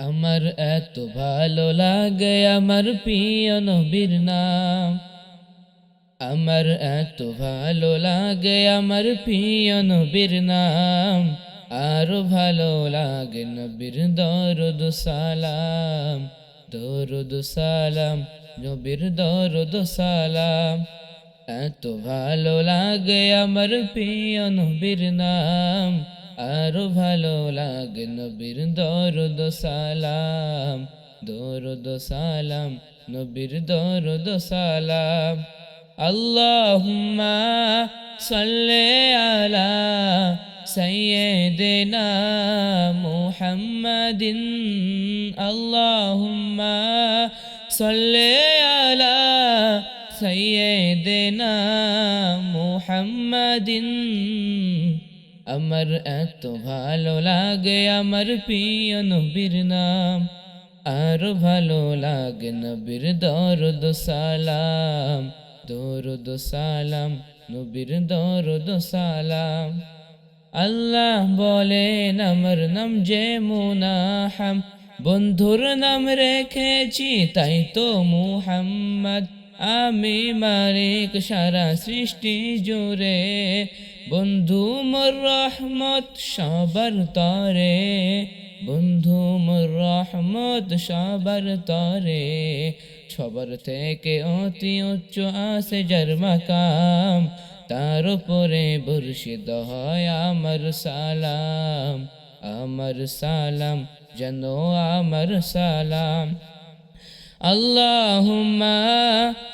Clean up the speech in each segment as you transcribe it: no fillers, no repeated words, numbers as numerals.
আমার এত ভালো লাগে আমার প্রিয় নবীর নাম। আমার এত ভালো লাগে আমার প্রিয় নবীর নাম। আরো ভালো লাগে নবীর দরুদ সালাম। দরুদ সালাম, নবীর দরুদ সালাম। এত ভালো লাগে আমার প্রিয় নবীর নাম। আরো ভালো লাগে নবীর দরুদ সালাম। দরুদ সালাম, নবীর দরুদ সালাম। আল্লাহুম্মা সাল্লি আলা সাইয়্যিদিনা মুহাম্মাদিন। আল্লাহুম্মা সাল্লি আলা সাইয়্যিদিনা মুহাম্মাদিন। আমার এত ভালো লাগে আমার প্রিয় নবীর নাম। আরো ভালো লাগে নবীর দরুদ সালাম। দরুদ সালাম, নবীর দরুদ সালাম। আল্লাহ বলেন আমার নাম যে মুনাহাম, বন্ধুর নাম রেখেছি তাই তো মুহাম্মদ। আমি মালিক সারা সৃষ্টি জুড়ে, বন্ধু মোর রহমত সবার তরে। বন্ধু মোর রহমত সবার তরে। সবার থেকে অতি উচ্চ আছে যার মাকাম, তার উপরে বর্ষিত হয় আমার সালাম। আমার সালাম যেন আমার সালাম। আল্লাহুম্মা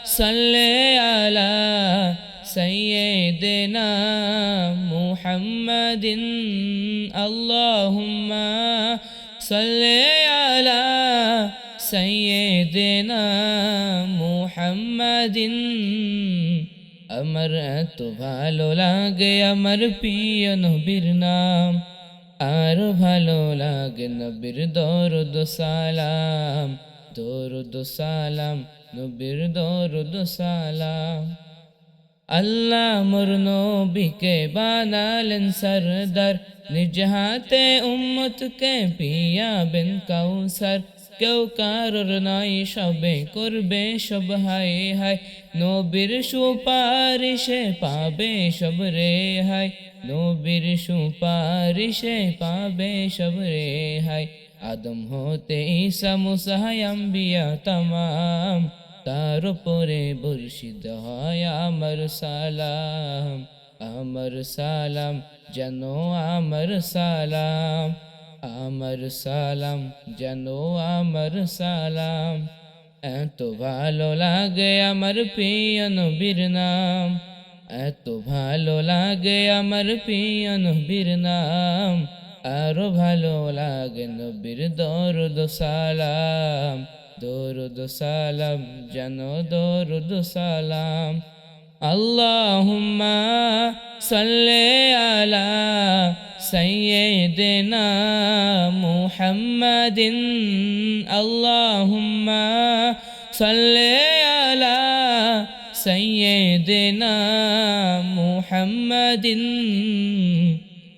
সাল্লি আলা সাইয়্যিদিনা মুহাম্মাদিন। আল্লাহুম্মা সাল্লি আলা সাইয়্যিদিনা মুহাম্মাদিন। আমার এত ভালো লাগে আমার প্রিয় নবীর নাম। আর ভালো লাগে নবীর দরুদ সালাম। দরুদ সালাম, নবীর দরুদ সালাম। আল্লাহ মোর নবীকে বানালেন সরদার, নিজ হাতে উম্মতকে পিয়াবেন কাউসার। কেউ কারোর নাই সবে করবে সব হায় হায়, নবীর সুপারিশে পাবে সব রেহাই। নবীর সুপারিশে পাবে সব রেহাই। আদম হতে ঈসা মুসা আম্বিয়া তামাম, তার উপরে বর্ষিত হয় আমার সালাম। আমার সালাম যেন আমার সালাম। আমার সালাম যেন আমার সালাম। এত ভালো লাগে আমার প্রিয় নবীর নাম। এত ভালো লাগে আমার প্রিয় নবীর নাম। আরো ভালো লাগে নবীর দরুদ সালাম। দরুদ সালাম যেন দরুদ সালাম। আল্লাহুম্মা সাল্লি আলা সাইয়্যিদিনা মুহাম্মাদিন। আল্লাহুম্মা সাল্লি আলা সাইয়্যিদিনা মুহাম্মাদিন।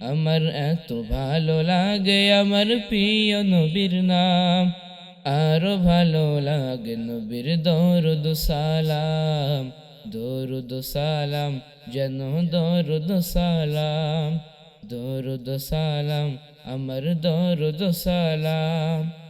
আমার এত ভালো লাগে আমার প্রিয় নবীর নাম। আরো ভালো লাগে নবীর দরুদ সালাম। দরুদ সালাম যেন দরুদ সালাম। দরুদ সালাম, আমার দরুদ সালাম।